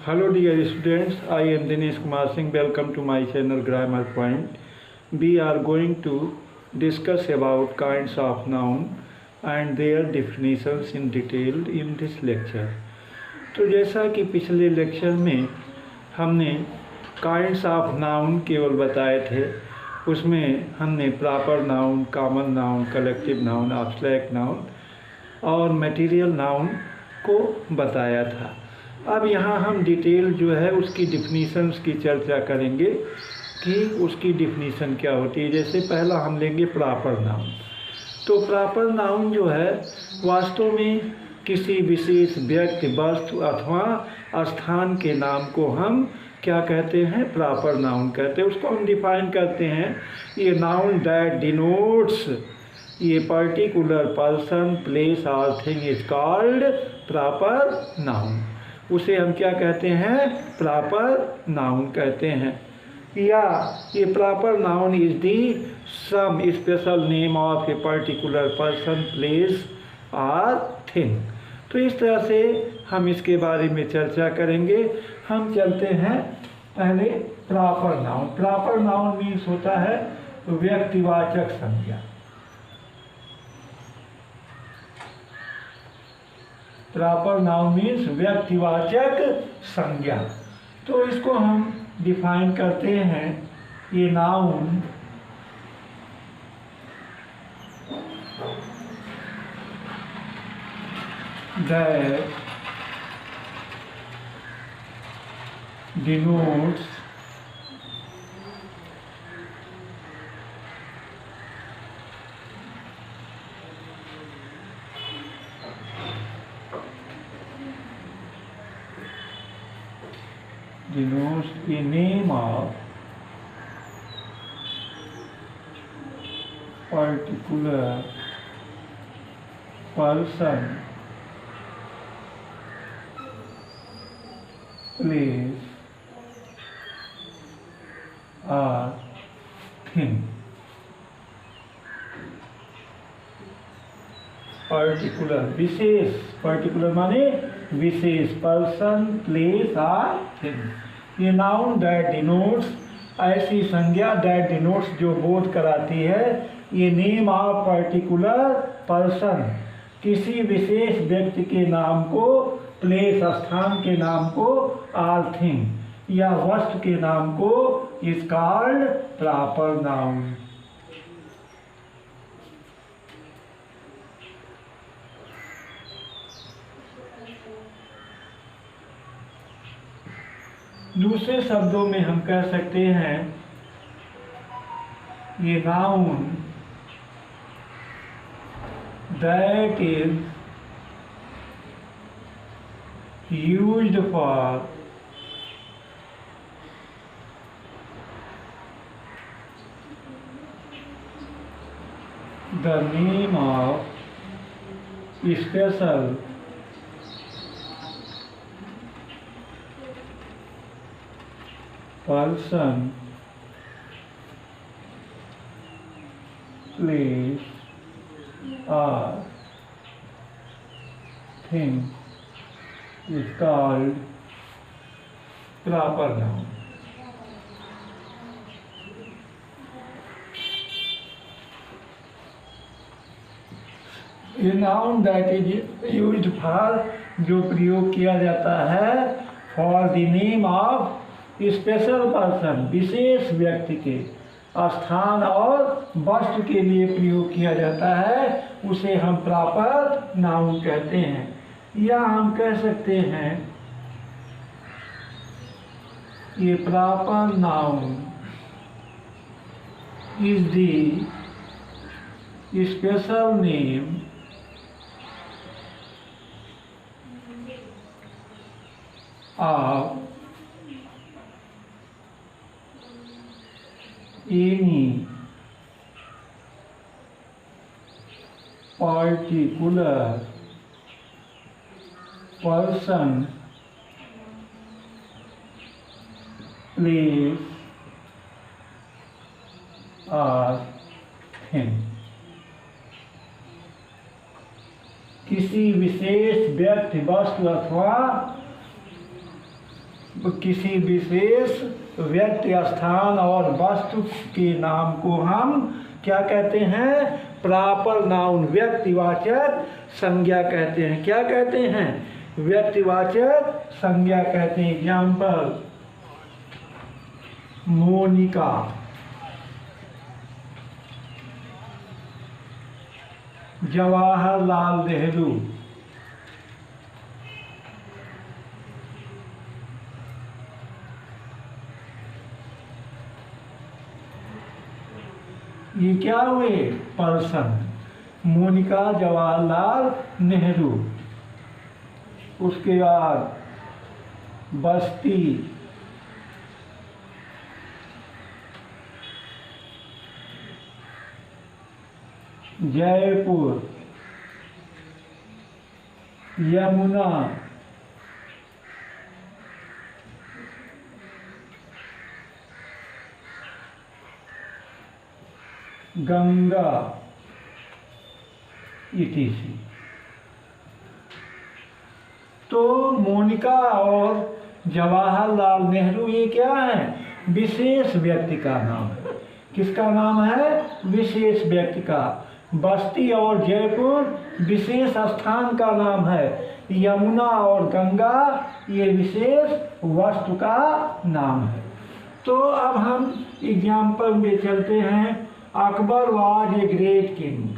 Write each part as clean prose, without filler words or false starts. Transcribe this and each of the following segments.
Hello dear students, I am Dinesh Kumar Singh. Welcome to my channel Grammar Point. We are going to discuss about kinds of noun and their definitions in detail in this lecture. तो जैसा कि पिछले lecture में हमने kinds of noun केवल बताए थे, उसमें हमने proper noun, common noun, collective noun, abstract noun और मटेरियल नाउन को बताया था। अब यहाँ हम डिटेल जो है उसकी डिफिनीशंस की चर्चा करेंगे कि उसकी डिफिनीशन क्या होती है। जैसे पहला हम लेंगे प्रॉपर नाउन। तो प्रॉपर नाउन जो है वास्तव में किसी विशेष व्यक्ति, वस्तु अथवा स्थान के नाम को हम क्या कहते हैं? प्रॉपर नाउन कहते हैं। उसको हम डिफाइन करते हैं, ये नाउन दैट डिनोट्स ये पर्टिकुलर पर्सन, प्लेस और thing is called proper noun. उसे हम क्या कहते हैं? प्रॉपर नाउन कहते हैं। या ये proper noun is the some special name of a particular person, place और थिंग। तो इस तरह से हम इसके बारे में चर्चा करेंगे। हम चलते हैं पहले proper noun. Proper noun means होता है व्यक्तिवाचक संज्ञा। प्रॉपर नाउन मीन्स व्यक्तिवाचक संज्ञा। तो इसको हम डिफाइन करते हैं, ये noun that denotes a name of particular person, place or thing। Particular विशेष, पर्टिकुलर माने विशेष, पर्सन, प्लेस और थिंग। ये नाउन दैट डिनोट्स ऐसी संज्ञा, दैट डिनोट्स जो बोध कराती है, ये नेम ऑफ पर्टिकुलर पर्सन किसी विशेष व्यक्ति के नाम को, प्लेस स्थान के नाम को, और थिंग या वस्तु के नाम को इज कॉल्ड प्रॉपर नाउन। दूसरे शब्दों में हम कह सकते हैं, ये noun that is used for the name of special person, place or thing is called proper noun। ये noun that is used for, जो प्रयोग किया जाता है, for the name of special person विशेष व्यक्ति के स्थान और वस्तु के लिए प्रयोग किया जाता है, उसे हम प्रॉपर नाउन कहते हैं। या हम कह सकते हैं, ये proper noun is the special name of any particular person, place or thing। किसी विशेष व्यक्ति, वस्तु अथवा किसी विशेष व्यक्ति, स्थान और वस्तु के नाम को हम क्या कहते हैं? प्रॉपर नाउन, व्यक्तिवाचक संज्ञा कहते हैं। क्या कहते हैं? व्यक्तिवाचक संज्ञा कहते हैं। एग्जाम्पल, मोनिका, जवाहरलाल नेहरू, ये क्या हुए? पर्सन। मोनिका, जवाहरलाल नेहरू। उसके बाद बस्ती, जयपुर, यमुना, गंगा, etc। तो मोनिका और जवाहरलाल नेहरू ये क्या है? विशेष व्यक्ति का नाम है। किसका नाम है? विशेष व्यक्ति का। बस्ती और जयपुर विशेष स्थान का नाम है। यमुना और गंगा ये विशेष वस्तु का नाम है। तो अब हम एग्जाम्पल में चलते हैं। Akbar was a great king.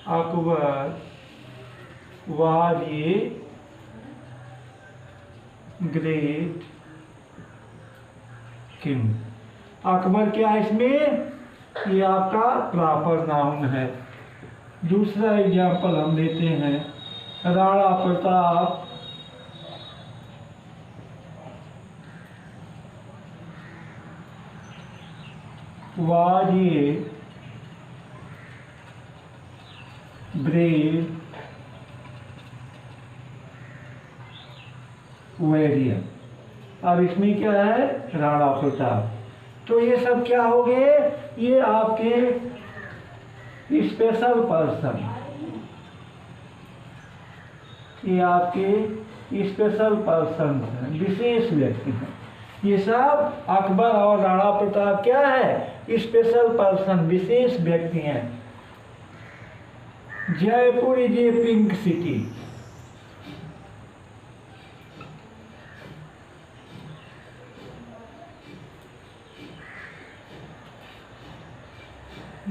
Akbar was a great king. Akbar क्या है इसमें? ये आपका प्रॉपर नाउन है। दूसरा एग्जाम्पल हम लेते हैं। Rana Pratap was a brave warrior. अब इसमें क्या है? राणा प्रताप। तो ये सब क्या हो गए? ये आपके स्पेशल पर्सन, ये आपके स्पेशल पर्सन हैं, विशेष व्यक्ति हैं। ये सब अकबर और राणा प्रताप क्या है? स्पेशल पर्सन, विशेष व्यक्ति हैं। Jaipur is a pink city.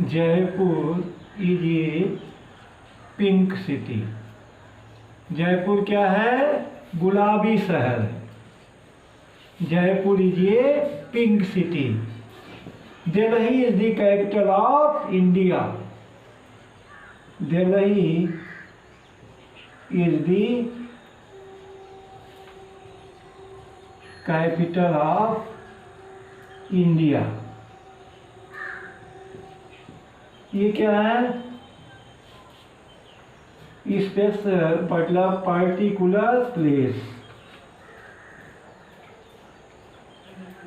Jaipur is a pink city. Jaipur क्या है? गुलाबी शहर है। Jaipur is a pink city. Delhi is the capital of India. Delhi is the capital of India. ये क्या है? स्पेशल मतलब पर्टिकुलर प्लेस,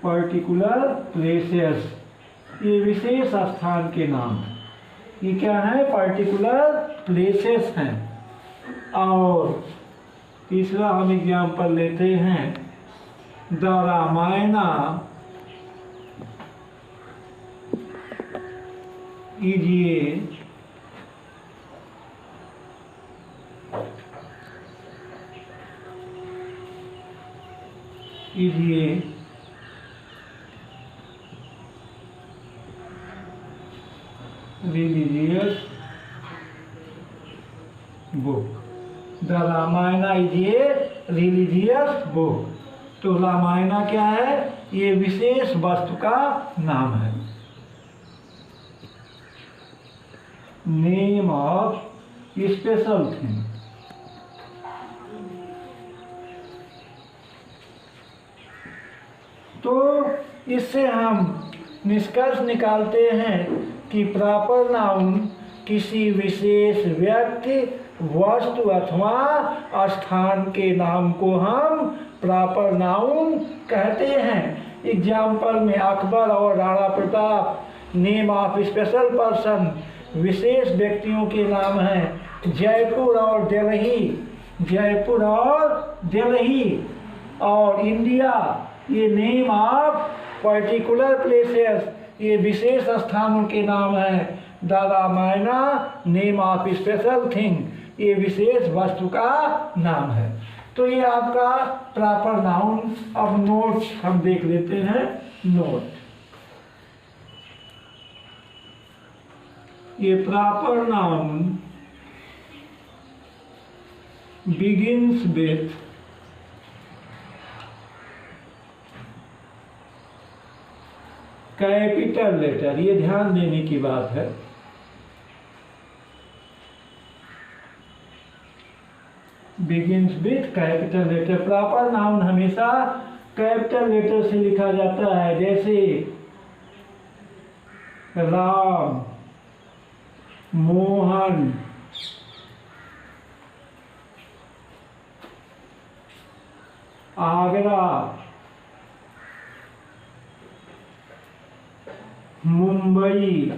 पर्टिकुलर प्लेसेस, ये विशेष स्थान के नाम हैं। ये क्या है? पर्टिकुलर प्लेसेस हैं। और तीसरा हम एग्जाम्पल लेते हैं। The Ramayana is a religious book। The Ramayana is a religious book. तो रामायणा क्या है? ये विशेष वस्तु का नाम है। Name of special thing. तो इससे हम निष्कर्ष निकालते हैं कि प्रॉपर नाउन किसी विशेष व्यक्ति, वस्तु अथवा स्थान के नाम को हम प्रॉपर नाउन कहते हैं। एग्जाम्पल में अकबर और Rana Pratap name of special person, विशेष व्यक्तियों के नाम हैं। जयपुर और दिल्ली, जयपुर और दिल्ली। और इंडिया, ये नेम ऑफ पर्टिकुलर प्लेसेस, ये विशेष स्थानों के नाम हैं। The Ramayana name of special thing, ये विशेष वस्तु का नाम है। तो ये आपका प्रॉपर नाउन। अब नोट हम देख लेते हैं। नोट, ये proper noun begins with capital letter, ये ध्यान देने की बात है। Begins with capital letter. Proper noun हमेशा कैपिटल लेटर से लिखा जाता है, जैसे राम, मोहन, आगरा, मुंबई।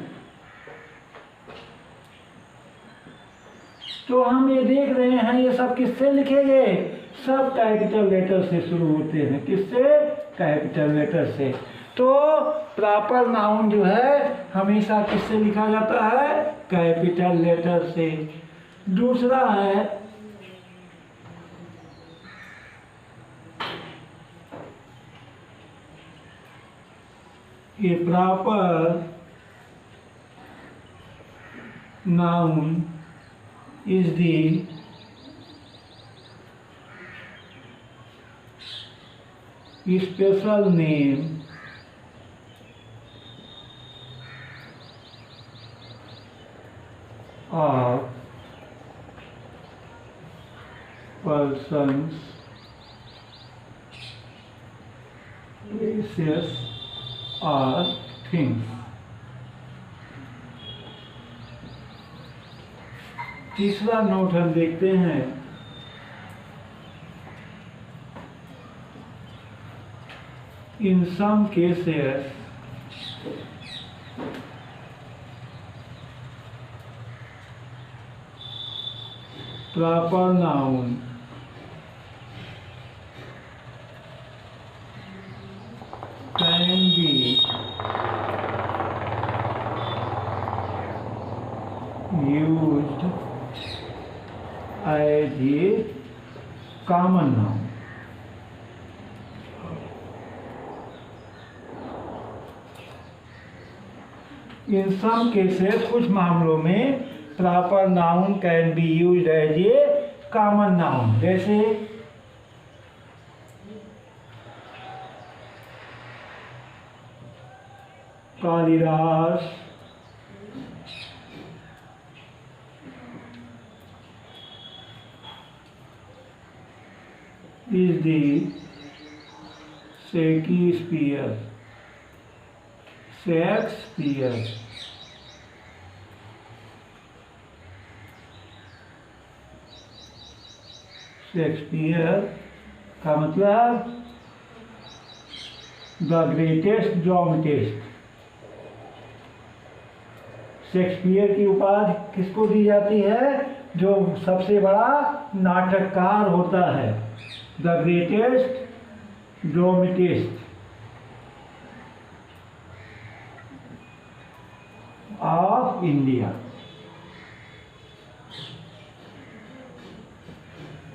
तो हम ये देख रहे हैं, ये सब किससे लिखे गए? सब कैपिटल लेटर से शुरू होते हैं। किससे? कैपिटल लेटर से। तो प्रॉपर नाउन जो है हमेशा किससे लिखा जाता है? कैपिटल लेटर से। दूसरा है ये proper noun is the special name of persons, places or things। तीसरा नोट हम देखते हैं। In some cases proper noun can be used as a common noun। In some cases, कुछ मामलों में proper noun can be used as a common noun। जैसे Kalidas, is the Shakespeare, Shakespeare। Shakespeare का मतलब द ग्रेटेस्ट ड्रामेटिस्ट। शेक्सपियर की उपाधि किसको दी जाती है? जो सबसे बड़ा नाटककार होता है, the greatest dramatist of India.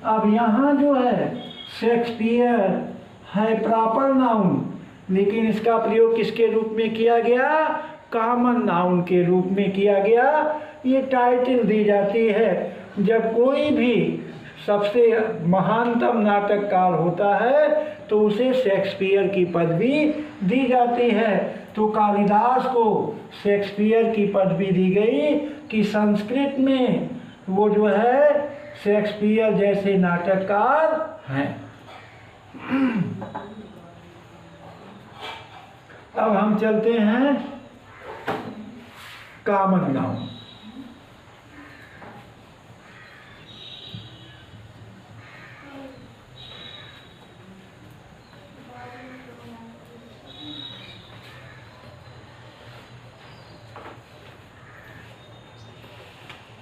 अब यहाँ जो है शेक्सपियर है प्रॉपर नाउन, लेकिन इसका प्रयोग किसके रूप में किया गया? कॉमन नाउन के रूप में किया गया। ये टाइटल दी जाती है जब कोई भी सबसे महानतम नाटककार होता है तो उसे शेक्सपियर की पदवी दी जाती है। तो कालिदास को शेक्सपियर की पदवी दी गई कि संस्कृत में वो जो है शेक्सपियर जैसे नाटककार हैं। अब हम चलते हैं कॉमन नाउन।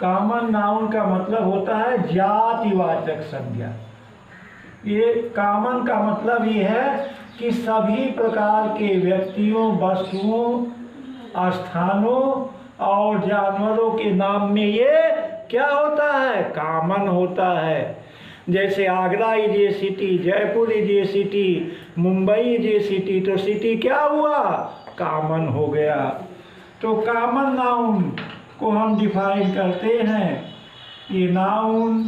कॉमन नाउन का मतलब होता है जातिवाचक संज्ञा। ये कॉमन का मतलब ये है कि सभी प्रकार के व्यक्तियों, वस्तुओं, स्थानों और जानवरों के नाम में ये क्या होता है? कॉमन होता है। जैसे Agra is a city, Jaipur is a city, Mumbai is a city, तो सिटी क्या हुआ? कॉमन हो गया। तो कॉमन नाउन को हम डिफाइन करते हैं, ये नाउन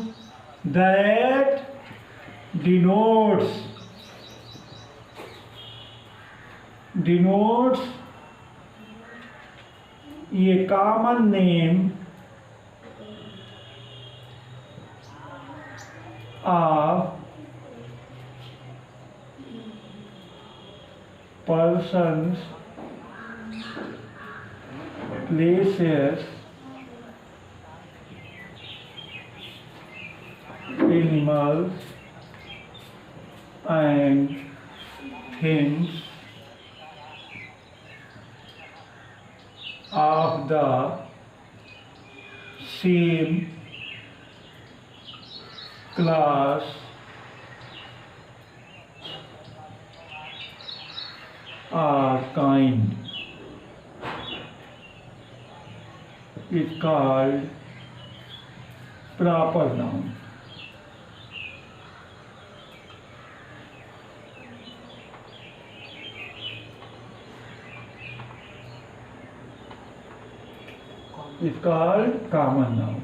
दैट denotes ये common name of persons, places, animals and things of the same class or kind is called proper noun. Is called common noun.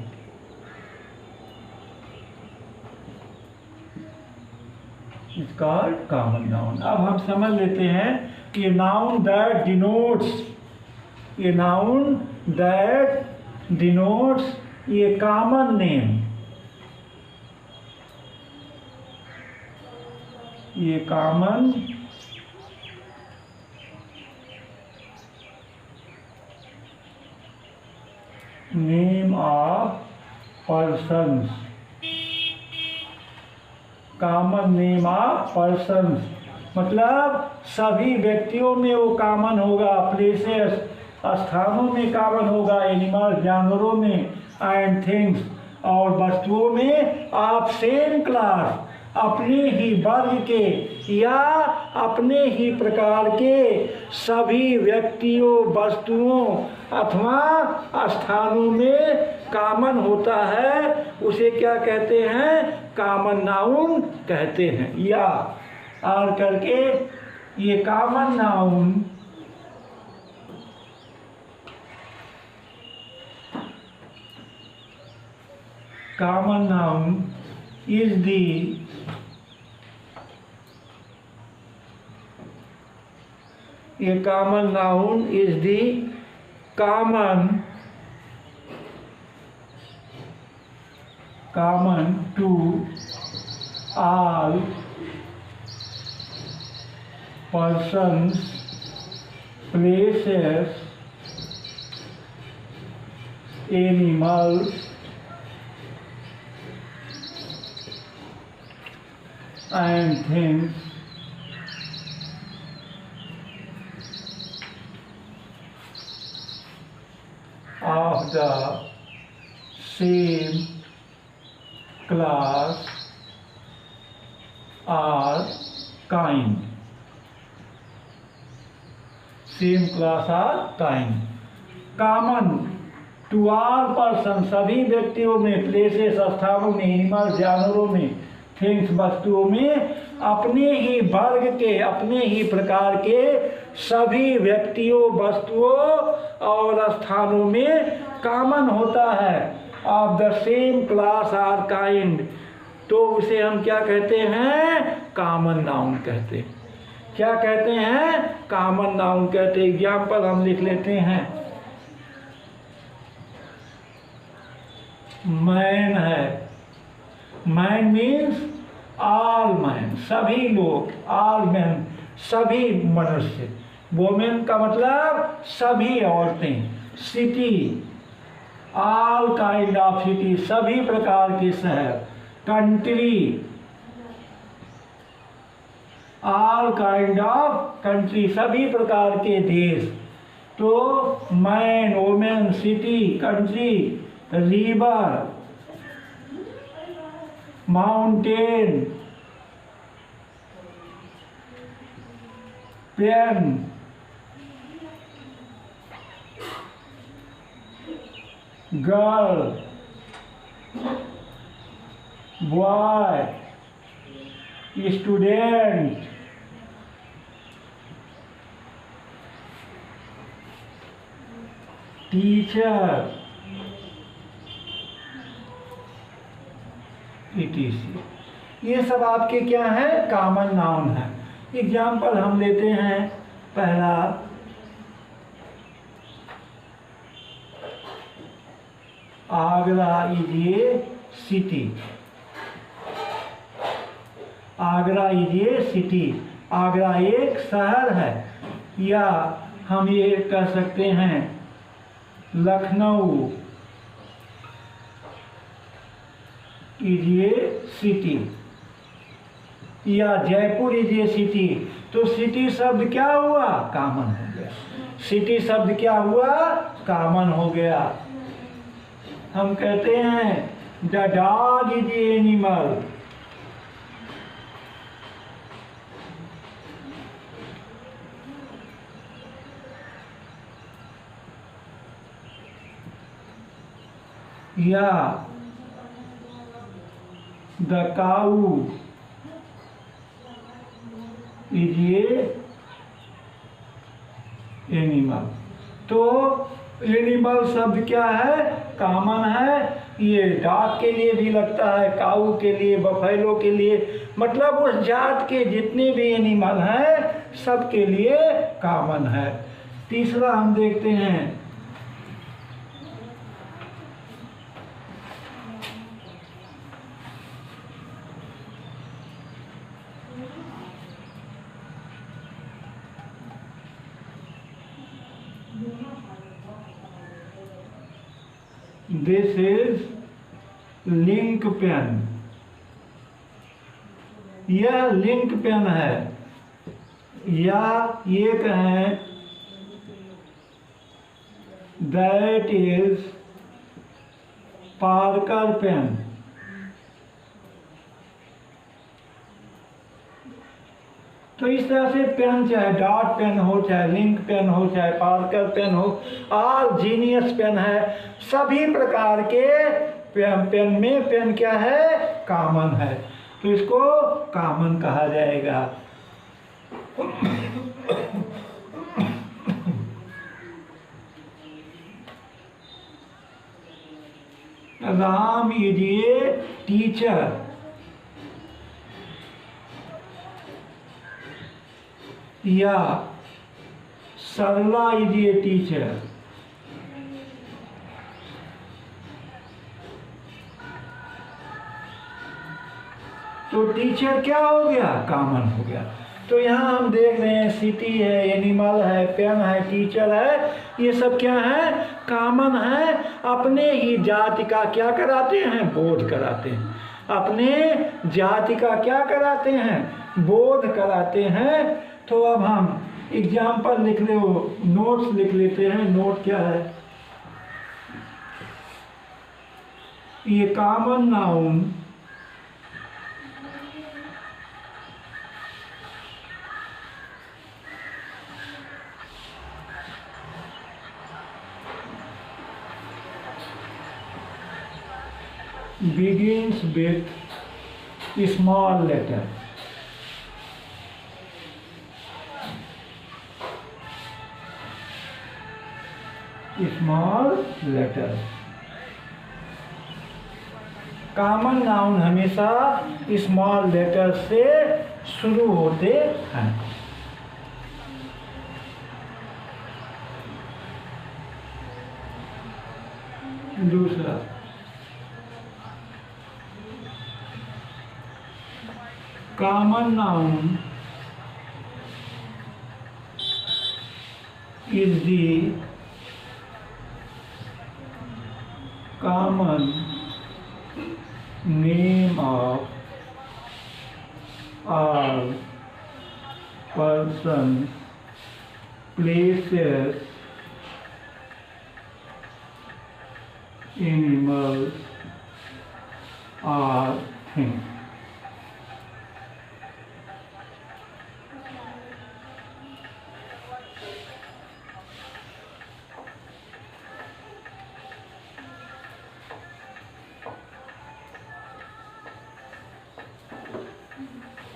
Is called common noun. अब हम समझ लेते हैं कि ये noun that denotes, ये noun that denotes ये common name, ये common name of persons, common name of persons मतलब सभी व्यक्तियों में वो कॉमन होगा, प्लेसेस स्थानों में कॉमन होगा, एनिमल जानवरों में, एंड थिंग्स और वस्तुओं में ऑफ सेम क्लास अपने ही वर्ग के या अपने ही प्रकार के सभी व्यक्तियों, वस्तुओं अथवा स्थानों में कॉमन होता है, उसे क्या कहते हैं? कॉमन नाउन कहते हैं। या और करके ये common noun is the a common noun is the common to all persons, places, animals and things of the same class or kind. Same class or kind. Common to all persons, सभी व्यक्तियों में, places स्थानों में, animal जानवरों में, things वस्तुओं में, अपने ही वर्ग के, अपने ही प्रकार के सभी व्यक्तियों, वस्तुओं और स्थानों में कॉमन होता है, of the same class or kind, तो उसे हम क्या कहते हैं? कॉमन नाउन कहते हैं। क्या कहते हैं? कॉमन नाउन कहते हैं। एग्जाम्पल हम लिख लेते हैं। मैन है, मैन मीन्स ऑल मैन, सभी लोग, ऑल मैन सभी मनुष्य, वोमेन का मतलब सभी औरतें, city all kind of city सभी प्रकार के शहर, country all kind of country सभी प्रकार के देश। तो man, women, city, country river, mountain, pen, girl, boy, student, teacher, etc. ये सब आपके क्या है? कॉमन नाउन है। एग्जाम्पल हम लेते हैं। पहला, Agra is a city. Agra is a city. Agra एक शहर है। या हम ये कह सकते हैं लखनऊ इज ए सिटी, या जयपुर इज ए सिटी। तो सिटी शब्द क्या हुआ? कॉमन हो गया। सिटी शब्द क्या हुआ? कॉमन हो गया। हम कहते हैं the dog is a animal. या the cow is a animal. तो एनिमल शब्द क्या है? कॉमन है। ये डॉग के लिए भी लगता है, काऊ के लिए, बफेलो के लिए, मतलब उस जात के जितने भी एनिमल हैं सब के लिए कॉमन है। तीसरा हम देखते हैं दिस इज लिंक पेन। यह लिंक पेन है। या ये कहें दैट इज पार्कर पेन। तो इस तरह से पेन, चाहे डॉट पेन हो, चाहे लिंक पेन हो, चाहे पार्कर पेन हो, और जीनियस पेन है, सभी प्रकार के पेन में पेन क्या है? कॉमन है। तो इसको कॉमन कहा जाएगा। Ram is a teacher. या सरला इज ए टीचर। तो टीचर क्या हो गया? कॉमन हो गया। तो यहाँ हम देख रहे हैं सिटी है, एनिमल है, पेन है, टीचर है, ये सब क्या है? कॉमन है। अपने ही जाति का क्या कराते हैं? बोध कराते हैं। अपने जाति का क्या कराते हैं? बोध कराते हैं। तो अब हम एग्जाम्पल लिख ले, नोट्स लिख लेते हैं। नोट क्या है? ये common noun begins with small letter. Small letter. Common noun हमेशा स्मॉल लेटर से शुरू होते हैं। दूसरा, common noun is the common name of all persons, places, animals or things.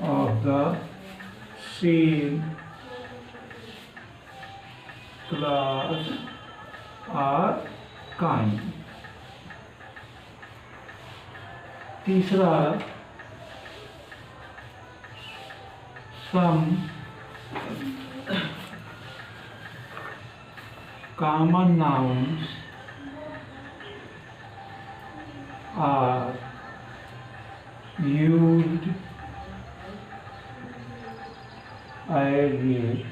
Of the same class or kind. तीसरा, some common nouns are used ideally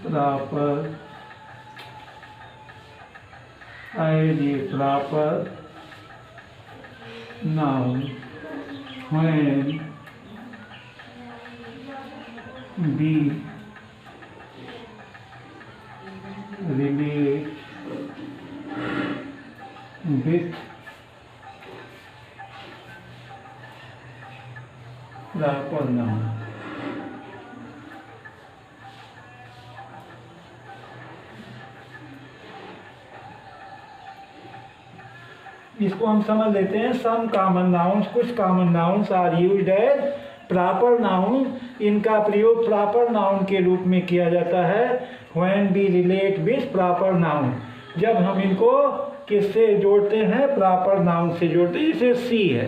proper noun when we relate with proper noun. इसको हम समझ लेते हैं। Some common nouns, कुछ common nouns are used as proper noun, इनका प्रयोग proper noun के रूप में किया जाता है when we relate with proper noun, जब हम इनको किससे जोड़ते हैं, प्रॉपर नाउन से जोड़ते हैं। जैसे सी है,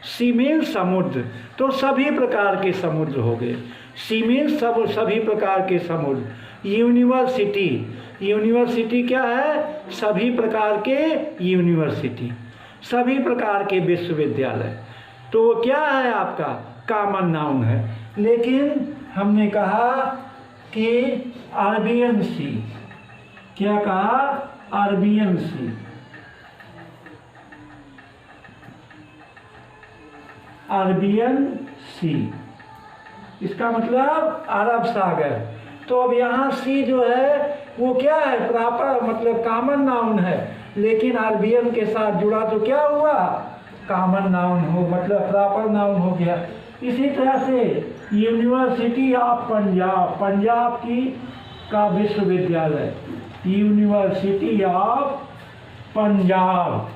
सी मीन्स समुद्र, तो सभी प्रकार के समुद्र हो गए। सी मीन्स सभी प्रकार के समुद्र। यूनिवर्सिटी, यूनिवर्सिटी क्या है, सभी प्रकार के यूनिवर्सिटी, सभी प्रकार के विश्वविद्यालय, तो वो क्या है, आपका कॉमन नाउन है। लेकिन हमने कहा कि अरबियन सी, क्या कहा, अरबियन सी, अरबियन सी, इसका मतलब अरब सागर। तो अब यहाँ सी जो है वो क्या है, प्रॉपर मतलब कॉमन नाउन है, लेकिन अरबियन के साथ जुड़ा तो क्या हुआ, कॉमन नाउन हो, मतलब प्रॉपर नाउन हो गया। इसी तरह से यूनिवर्सिटी ऑफ पंजाब, पंजाब की का विश्वविद्यालय, university of Punjab,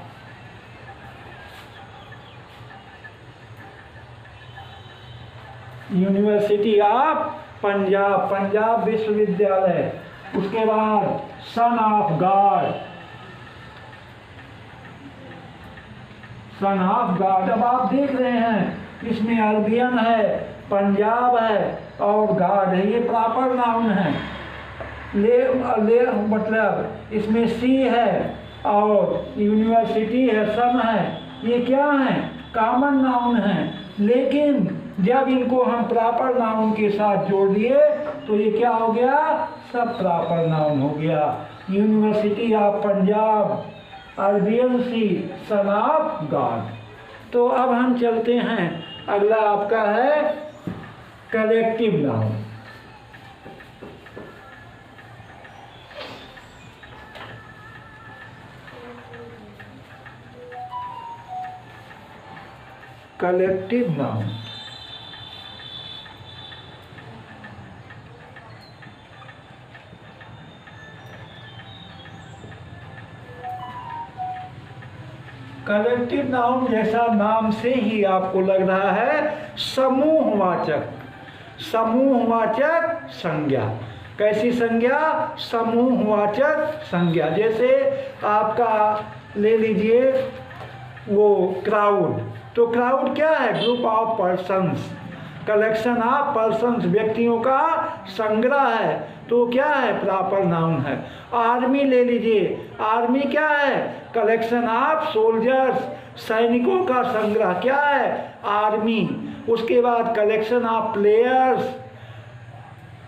university of Punjab, Punjab विश्वविद्यालय। उसके बाद सन of God, sun of God. अब आप देख रहे हैं इसमें अरबियन है, पंजाब है और गॉड है, ये प्रॉपर नाउन है। ले मतलब इसमें सी है और यूनिवर्सिटी है, सन है, ये क्या है, कॉमन नाउन है। लेकिन जब इनको हम प्रॉपर नाउन के साथ जोड़ दिए तो ये क्या हो गया, सब प्रॉपर नाउन हो गया। University of Punjab, Arabian sea, son of God. तो अब हम चलते हैं, अगला आपका है collective noun. Collective noun, collective noun जैसा नाम से ही आपको लग रहा है, समूहवाचक, समूहवाचक संज्ञा। कैसी संज्ञा, समूहवाचक संज्ञा। जैसे आपका ले लीजिए वो क्राउड, तो क्राउड क्या है, group of persons, collection of persons, व्यक्तियों का संग्रह है, तो क्या है, प्रॉपर नाउन है। आर्मी ले लीजिए, आर्मी क्या है, कलेक्शन ऑफ सोल्जर्स, सैनिकों का संग्रह, क्या है, आर्मी। उसके बाद कलेक्शन ऑफ प्लेयर्स,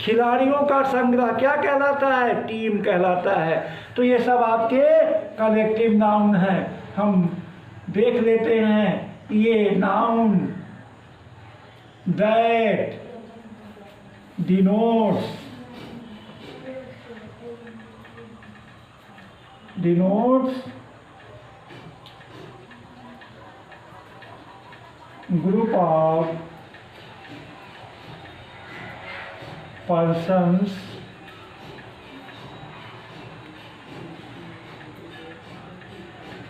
खिलाड़ियों का संग्रह, क्या कहलाता है, टीम कहलाता है। तो ये सब आपके कलेक्टिव नाउन हैं। हम देख लेते हैं ये noun that denotes group of persons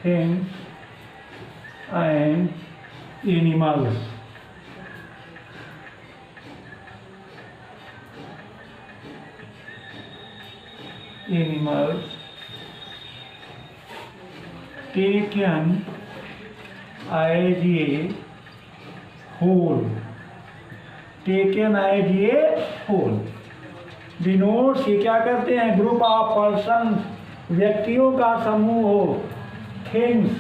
things and animals. Taken as a whole. Taken as a whole. Denotes ये क्या करते हैं? ग्रुप ऑफ पर्सन, व्यक्तियों का समूह हो, थिंग्स,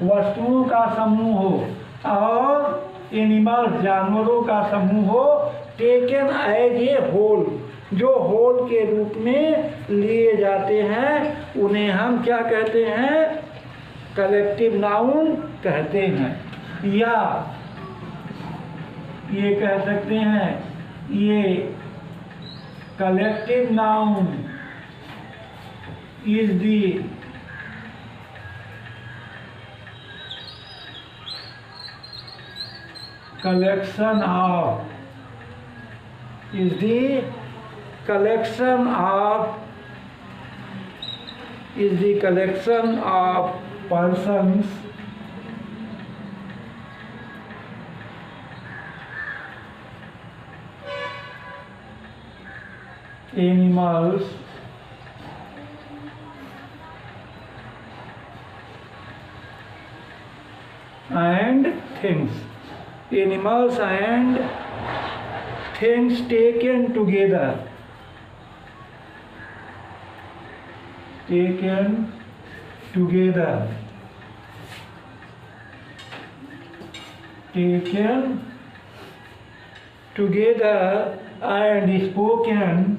वस्तुओं का समूह हो, और एनिमल्स, जानवरों का समूह हो, टेकन एज ए होल, जो होल के रूप में लिए जाते हैं, उन्हें हम क्या कहते हैं? कलेक्टिव नाउन कहते हैं। या ये कह सकते हैं, ये collective noun is the collection of persons, animals, and things. Animals and things taken together. Taken together. Taken together and spoken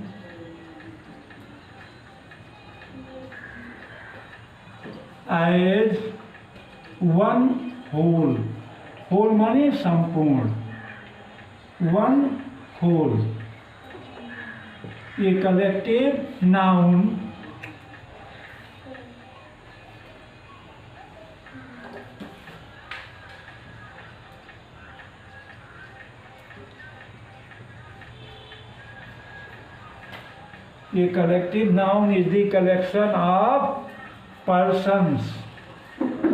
as one whole. Whole माने संपूर्ण, वन होल। ये collective noun is the collection of persons.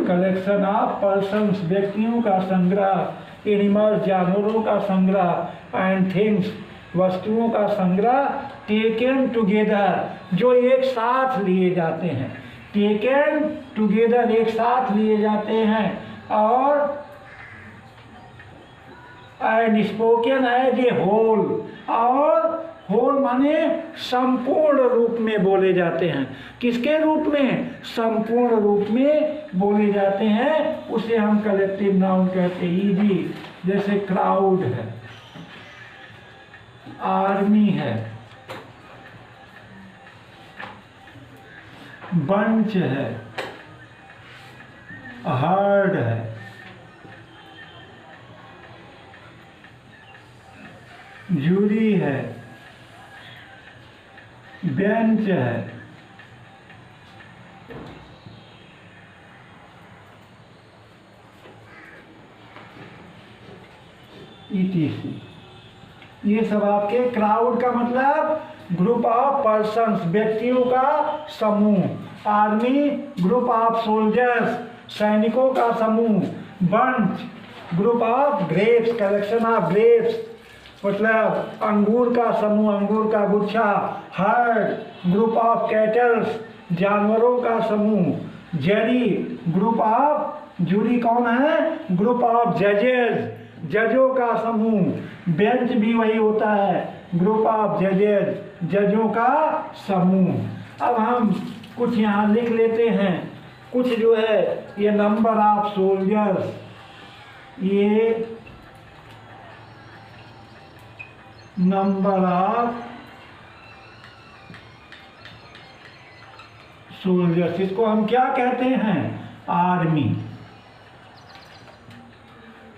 Collection of persons, व्यक्तियों का संग्रह, animals, जानवरों का संग्रह, and things, वस्तुओं का संग्रह, टेकन टुगेदर, जो एक साथ लिए जाते हैं। टेकन टुगेदर, एक साथ लिए जाते हैं, और and spoken as a whole, और होल माने संपूर्ण रूप में बोले जाते हैं। किसके रूप में? संपूर्ण रूप में बोले जाते हैं, उसे हम कलेक्टिव नाउन कहते हैं। इजी, जैसे क्राउड है, आर्मी है, बंच है, हर्ड है, जूरी है, बेंच है, ETC। ये सब आपके क्राउड का मतलब ग्रुप ऑफ पर्सन्स, व्यक्तियों का समूह। आर्मी, ग्रुप ऑफ सोल्जर्स, सैनिकों का समूह। Bunch, group of grapes, collection of grapes, मतलब अंगूर का समूह, अंगूर का गुच्छा। हर्ड, ग्रुप ऑफ कैटल्स, जानवरों का समूह। जरी, ग्रुप ऑफ, जूरी कौन है? ग्रुप ऑफ जजेस, जजों का समूह। बेंच भी वही होता है, ग्रुप ऑफ जजेस, जजों का समूह। अब हम कुछ यहाँ लिख लेते हैं, कुछ जो है ये नंबर ऑफ सोल्जर्स, ये नंबर ऑफ सोल्जर्स, इसको हम क्या कहते हैं? आर्मी।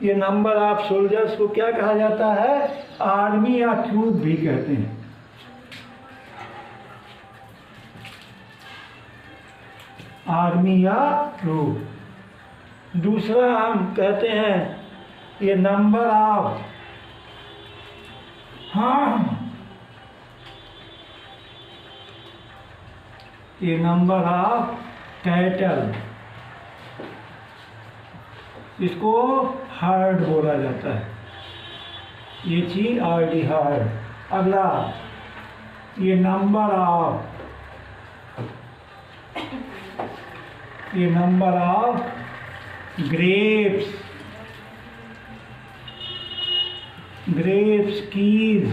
ये नंबर ऑफ सोल्जर्स को क्या कहा जाता है? आर्मी या ट्रूप भी कहते हैं। आर्मी या ट्रूप। दूसरा हम कहते हैं ये नंबर ऑफ ये नंबर ऑफ कैटल, इसको हर्ड बोला जाता है। ये चीज आरडी हर्ड। अगला ये नंबर ऑफ ग्रेप्स कीज,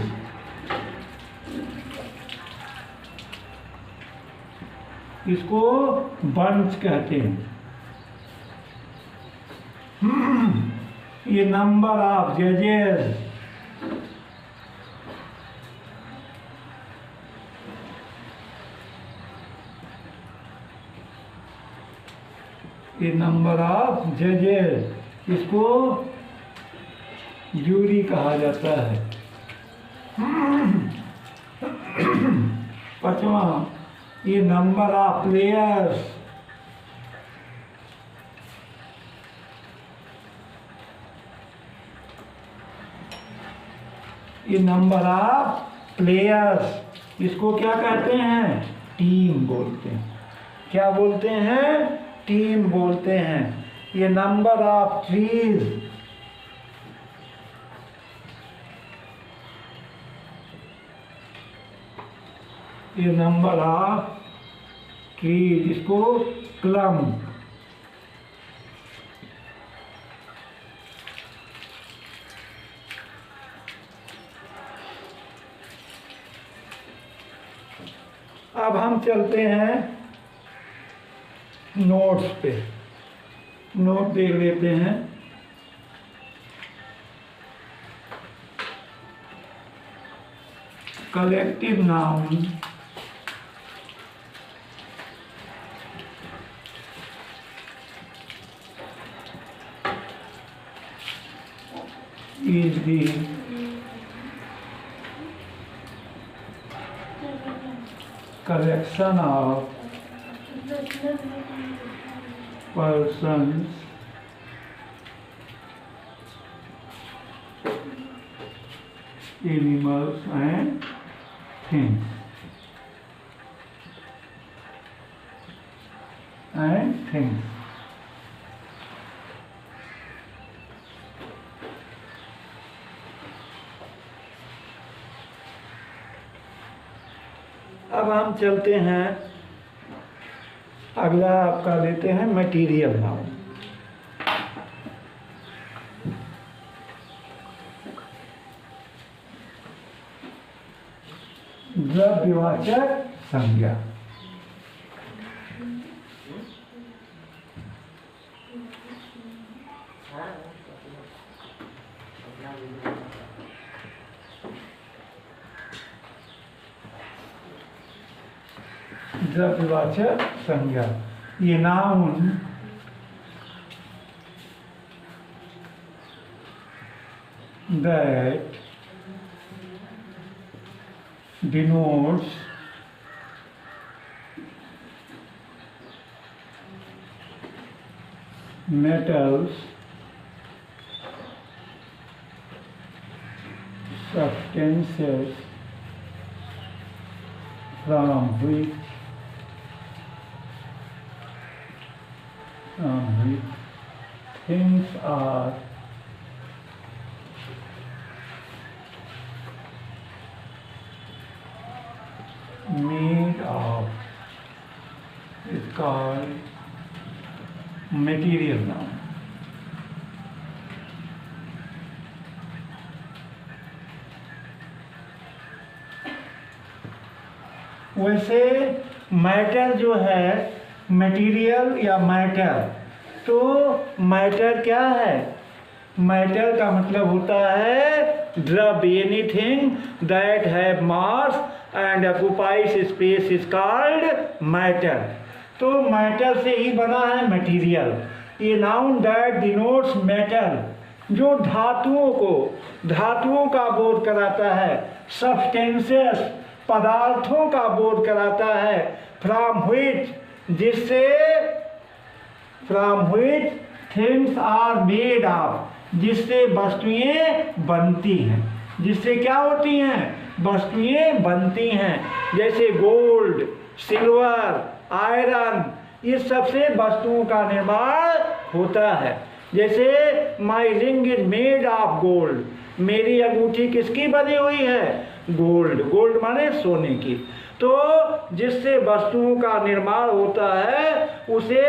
इसको बंच कहते हैं। ये नंबर ऑफ जजेस, ये नंबर ऑफ जजेस, इसको जूरी कहा जाता है। पांचवा ये नंबर ऑफ प्लेयर्स, ये नंबर ऑफ प्लेयर्स, इसको क्या कहते हैं? टीम बोलते हैं। क्या बोलते हैं? टीम बोलते हैं। ये नंबर ऑफ ट्रीज, ये नंबर ऑफ ट्रीज, इसको क्लम। अब हम चलते हैं नोट्स पे। नोट देख लेते हैं। Collective noun is the collection of persons, animals and things. अब हम चलते हैं, अगला आपका लेते हैं मटीरियल नाउन। द्रव्यवाचक संज्ञा। द्रव्यवाचक संज्ञा, ये noun that denotes metals, substances from which things are made of, is called material noun. वैसे मैटर जो है, मटेरियल या मैटर, तो मैटर क्या है? मैटर का मतलब होता है द्रव्य, anything that have mass and occupies space is called matter. तो मैटर से ही बना है मटेरियल। ये नाउन दैट डिनोट्स मैटर जो धातुओं का बोध कराता है, सब्सटेंसेस पदार्थों का बोध कराता है, from which things are made of, जिससे वस्तुएं बनती हैं, जिससे क्या होती हैं, वस्तुएं बनती हैं। जैसे गोल्ड, सिल्वर, आयरन, इस सब से वस्तुओं का निर्माण होता है। जैसे my ring is made of gold, मेरी अंगूठी किसकी बनी हुई है, गोल्ड माने सोने की। तो जिससे वस्तुओं का निर्माण होता है उसे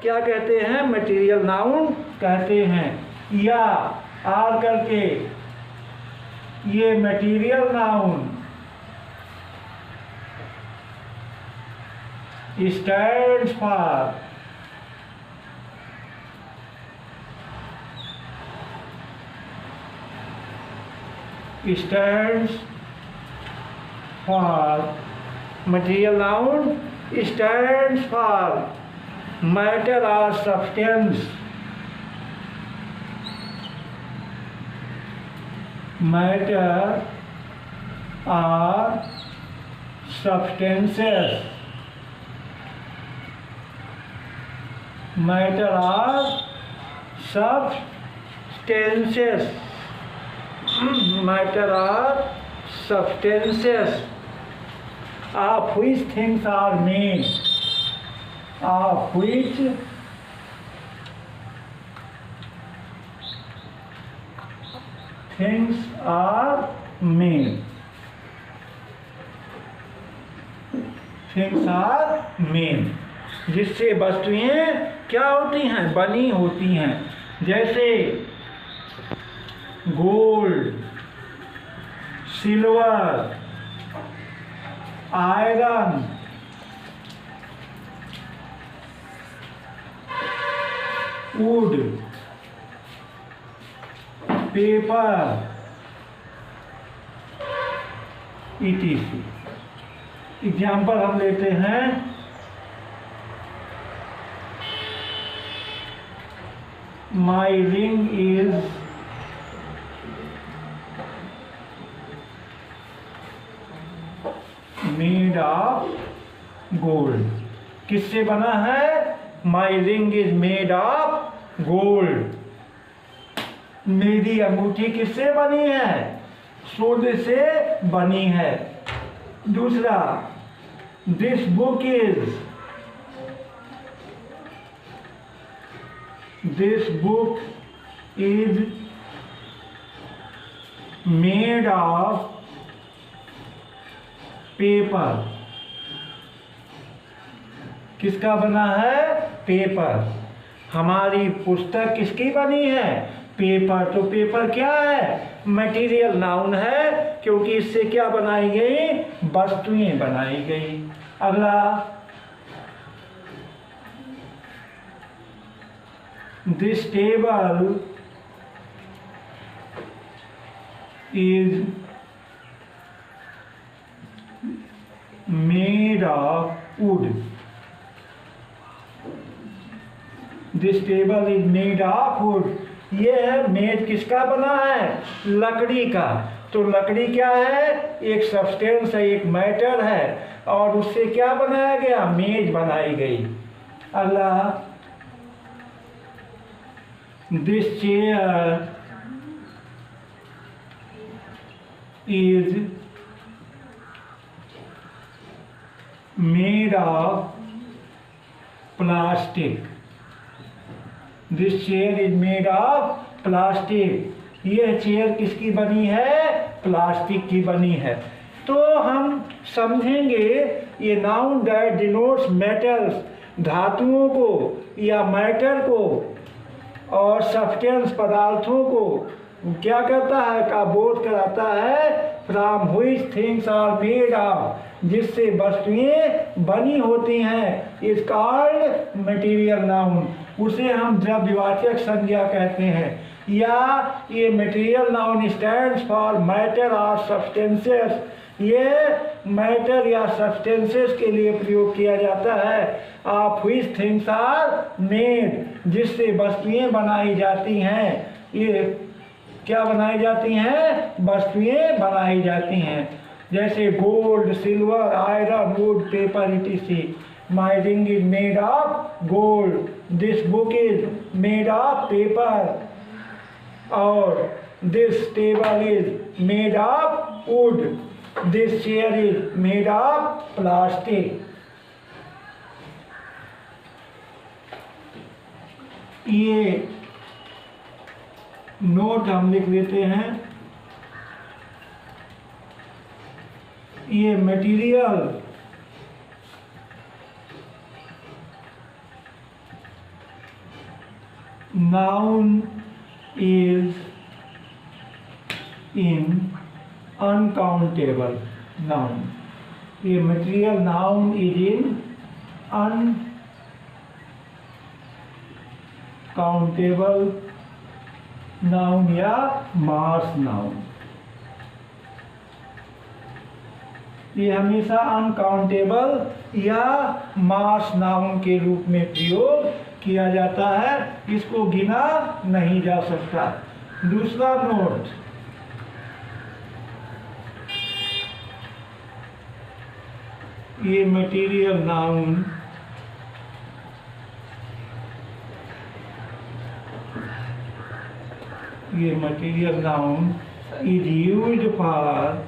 क्या कहते हैं, मटेरियल नाउन कहते हैं। या आर करके ये material noun stands for material noun stands for matter or substance, matter or substances, matter or substances, matter or substances of which things are made, of which things are made, things are made, जिससे वस्तुएं क्या होती हैं, बनी होती हैं। जैसे gold, silver, iron, would, paper, etc. Example हम लेते हैं, My ring is made of gold. किससे बना है, My ring is made of gold. मेरी अंगूठी किससे बनी है, सोने से बनी है। दूसरा, This book is made of paper. किसका बना है, पेपर। हमारी पुस्तक किसकी बनी है, पेपर। तो पेपर क्या है, मटेरियल नाउन है, क्योंकि इससे क्या बनाई गई, वस्तुएं बनाई गई। अगला, This table is made of wood. This table is made of wood. ये है मेज, किसका बना है, लकड़ी का। तो लकड़ी क्या है, एक सब्सटेंस है, एक मैटर है, और उससे क्या बनाया गया, मेज बनाई गई। अगला, This chair is made of plastic. This chair is made of plastic. यह चेयर किसकी बनी है, प्लास्टिक की बनी है। तो हम समझेंगे ये नाउन दैट डिनोट्स मेटल्स, धातुओं को या मैटर को, और सब्सटेंस पदार्थों को क्या करता है, का बोध कराता है, from which things are made of, जिससे वस्तुएं बनी होती हैं, इज कॉल्ड मटेरियल नाउन। उसे हम द्रव्यवाचक संज्ञा कहते हैं। या ये material noun stands for matter और सब्सटेंसेस। ये मैटर या सब्सटेंसेस के लिए प्रयोग किया जाता है। Of which things are made, जिससे वस्तुएं बनाई जाती हैं। ये क्या बनाई जाती हैं? वस्तुएं बनाई जाती हैं, जैसे gold, silver, iron, would, paper etc. My ring is made of gold. This book is made of paper. और this table is made of wood. This chair is made of plastic. ये नोट हम लिख लेते हैं। ये material noun is in uncountable noun. ये material noun is in uncountable noun या mass noun। ये हमेशा अनकाउंटेबल या मास नाउन के रूप में प्रयोग किया जाता है, इसको गिना नहीं जा सकता। दूसरा नोट, ये material noun is used for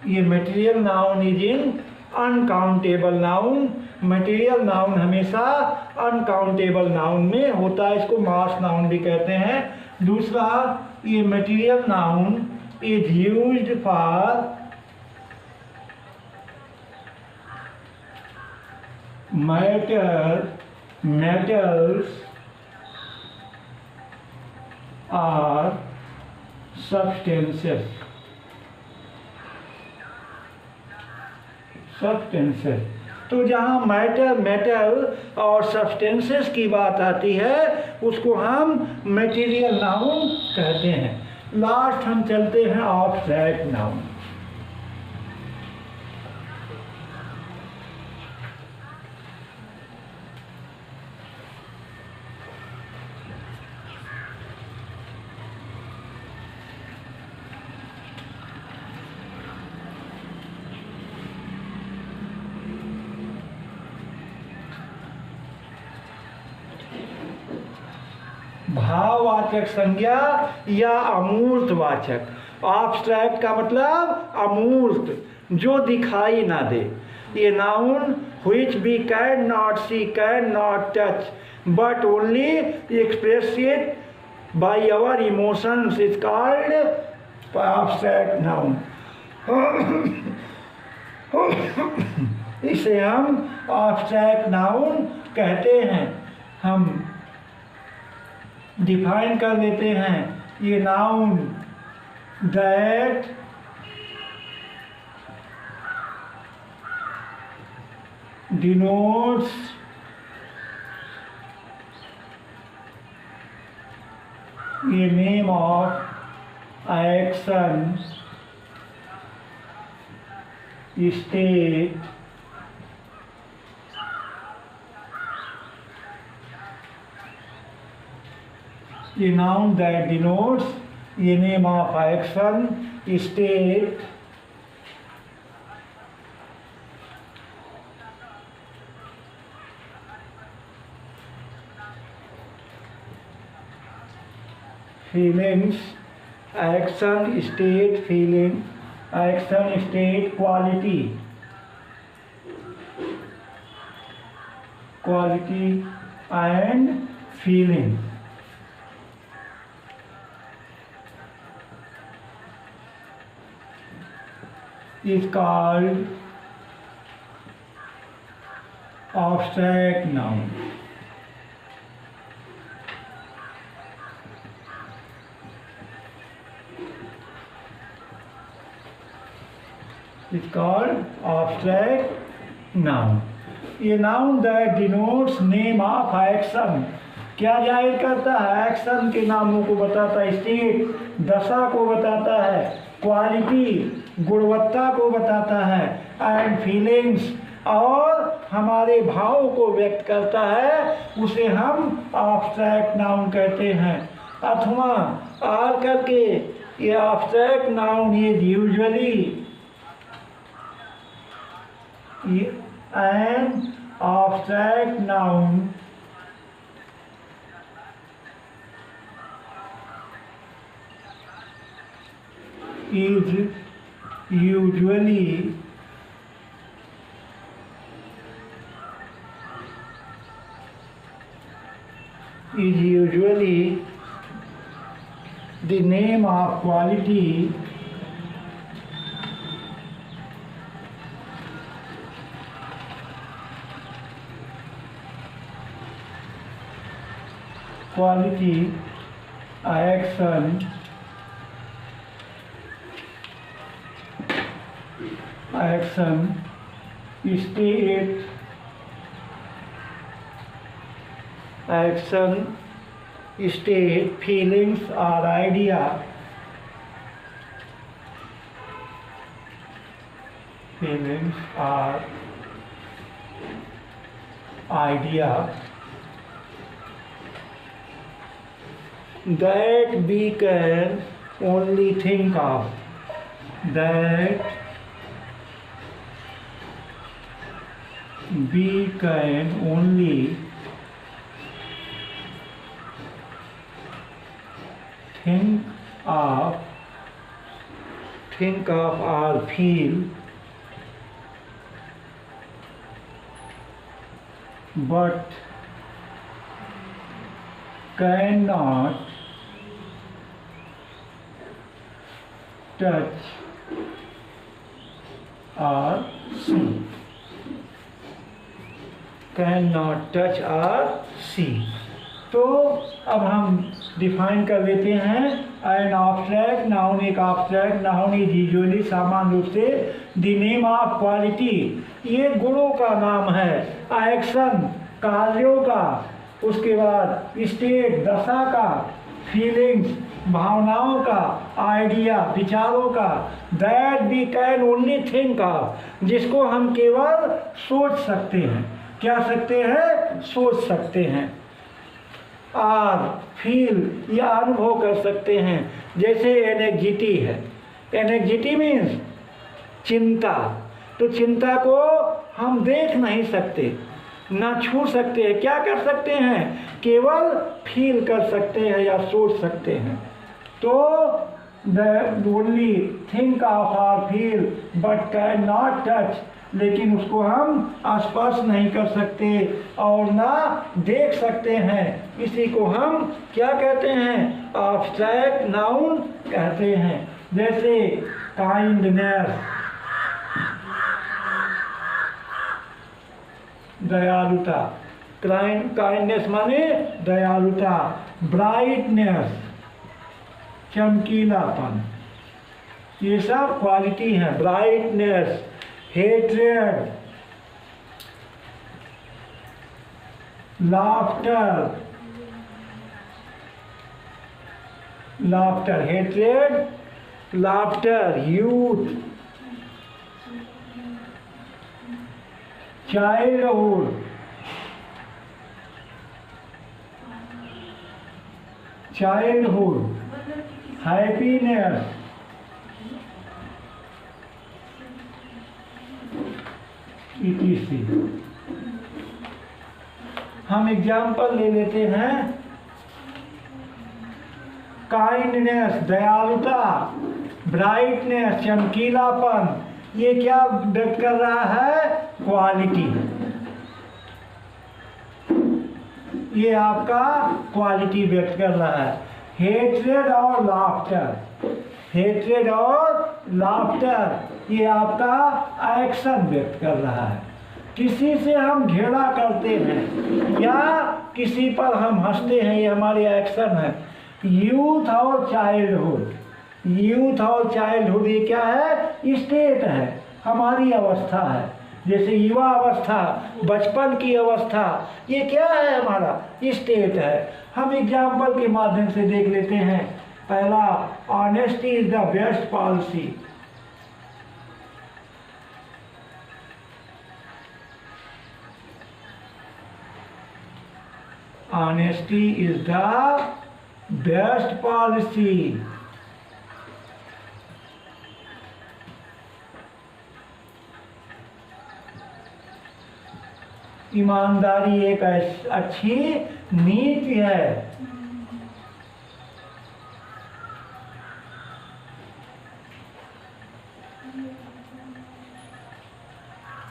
ये material noun is in uncountable noun. Material noun हमेशा अनकाउंटेबल नाउन में होता है, इसको मास नाउन भी कहते हैं। दूसरा, ये material noun is used for metals or substances। तो जहाँ मेटल और सब्सटेंसेस की बात आती है उसको हम मटेरियल नाउन कहते हैं। लास्ट हम चलते हैं ऑब्स्ट्रैक्ट नाउन। भाववाचक संज्ञा या अमूर्त वाचक। ऑब्स्ट्रैक्ट का मतलब अमूर्त, जो दिखाई ना दे। ये noun which we cannot see, cannot touch, but only express it by our emotions is called abstract noun। इसे हम abstract noun कहते हैं। हम डिफाइन कर लेते हैं, ये नाउन दैट डिनोट्स ये name of action, state, a noun that denotes a name of action, state, feelings, action, state, feeling, action, state, quality and feeling। is called abstract noun। It's called abstract noun। A noun that denotes name of action क्या जाहिर करता है? Action के नामों को बताता है, state दशा को बताता है, क्वालिटी गुणवत्ता को बताता है, एंड फीलिंग्स और हमारे भाव को व्यक्त करता है, उसे हम एब्स्ट्रैक्ट नाउन कहते हैं। अथवा आर करके ये abstract noun is usually an abstract noun is usually the name of quality action state feelings or idea that we can only think of, that we can only think of or feel, but cannot touch or see. तो अब हम define कर लेते हैं। An abstract noun एक abstract noun is usually सामान्य रूप से द नेम ऑफ क्वालिटी, ये गुणों का नाम है, एक्शन कार्यों का, उसके बाद स्टेट दशा का, फीलिंग्स भावनाओं का, आइडिया विचारों का, that we can only think of, जिसको हम केवल सोच सकते हैं। क्या सकते हैं? सोच सकते हैं। और फील या अनुभव कर सकते हैं। जैसे एनेक्जिटी है, एनेक्जिटी मीन्स चिंता, तो चिंता को हम देख नहीं सकते, ना छू सकते हैं, क्या कर सकते हैं? केवल फील कर सकते हैं या सोच सकते हैं। तो ओनली थिंक ऑफ और feel but can not touch, लेकिन उसको हम स्पर्श नहीं कर सकते और ना देख सकते हैं, इसी को हम क्या कहते हैं? एब्स्ट्रैक्ट नाउन कहते हैं। जैसे काइंडनेस, दयालुता, काइंडनेस माने दयालुता, ब्राइटनेस चमकीलापन, ये सब क्वालिटी है। Brightness, hatred, laughter, hatred, laughter, youth, childhood, happiness, etc. हम एग्जाम्पल ले लेते हैं। काइंडनेस दयालुता, ब्राइटनेस चमकीलापन, ये क्या व्यक्त कर रहा है? क्वालिटी। ये आपका क्वालिटी व्यक्त कर रहा है। हेट्रेड और लाफ्टर, ये आपका एक्शन व्यक्त कर रहा है। किसी से हम घेरा करते हैं या किसी पर हम हंसते हैं, ये हमारे एक्शन है। यूथ और चाइल्डहुड, ये क्या है? स्टेट है, हमारी अवस्था है। जैसे युवा अवस्था, बचपन की अवस्था, ये क्या है? हमारा स्टेट है। हम एग्जाम्पल के माध्यम से देख लेते हैं। पहला, honesty is the best policy. Honesty is the best policy. ईमानदारी एक अच्छी नीति है।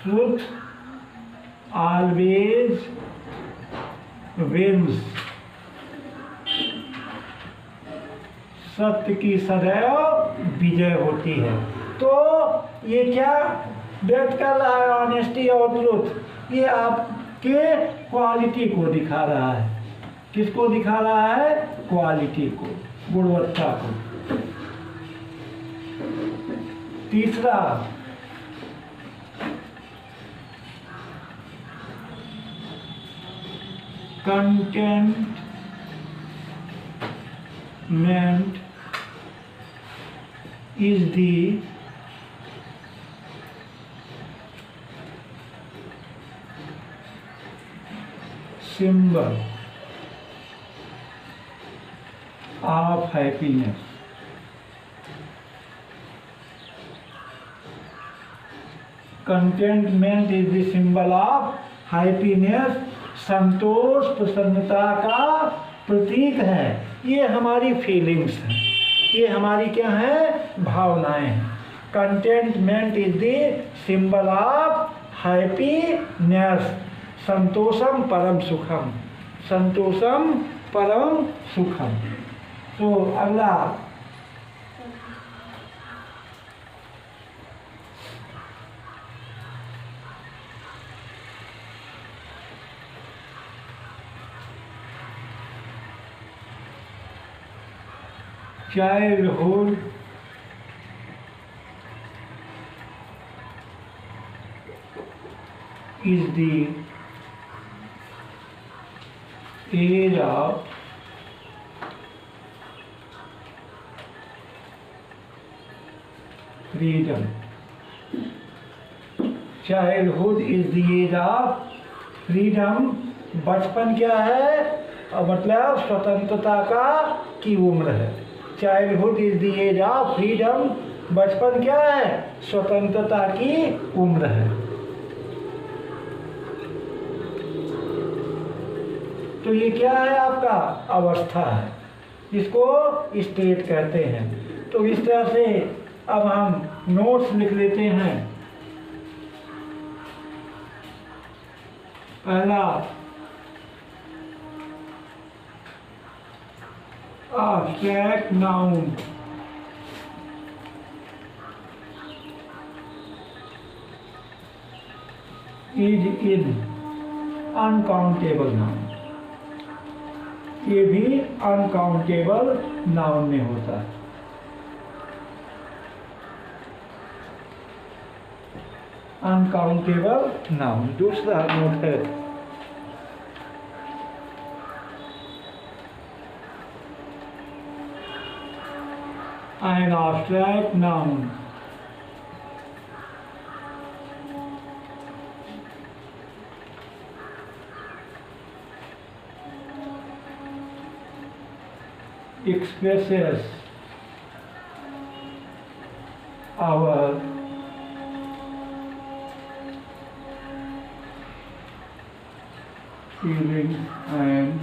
Truth always wins। सत्य की सदैव विजय होती है। तो ये क्या व्यक्त कर रहा है? ऑनेस्टी और ट्रुथ, ये आपके क्वालिटी को दिखा रहा है। किसको दिखा रहा है? क्वालिटी को, गुणवत्ता को। तीसरा, contentment is the symbol of happiness। Contentment is the symbol of happiness। संतोष प्रसन्नता का प्रतीक है। ये हमारी फीलिंग्स हैं, ये हमारी क्या है? भावनाएं हैं। Contentment is the symbol of happiness. संतोषम परम सुखम, संतोषम परम सुखम। तो अगला, childhood is the age of freedom। Childhood is the age of freedom. बचपन क्या है? मतलब स्वतंत्रता का की उम्र है। Childhood is the age of freedom. बचपन क्या है? स्वतंत्रता की उम्र है। तो ये क्या है? आपका अवस्था है, इसको स्टेट कहते हैं। तो इस तरह से अब हम नोट्स लिख लेते हैं। पहला, abstract noun is in uncountable noun। ये भी अनकाउंटेबल नाउन में होता है। Uncountable noun. दूसरा नोट है, an abstract noun expresses our feelings and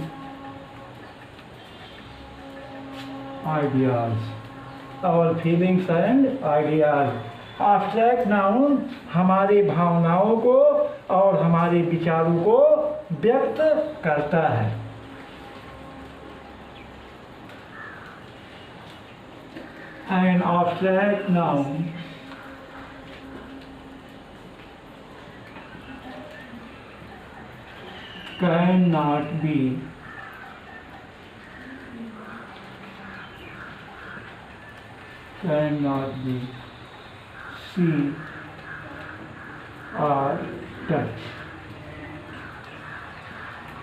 ideas। our feelings and ideas। abstract noun हमारी भावनाओं को और हमारे विचारों को व्यक्त करता है। An abstract noun cannot be seen or touch.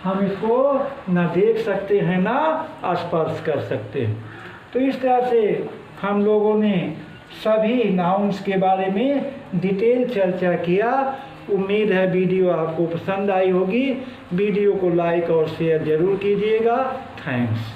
हम इसको ना देख सकते हैं ना स्पर्श कर सकते हैं। तो इस तरह से हम लोगों ने सभी नाउन्स के बारे में डिटेल चर्चा किया। उम्मीद है वीडियो आपको पसंद आई होगी। वीडियो को लाइक और शेयर ज़रूर कीजिएगा। थैंक्स।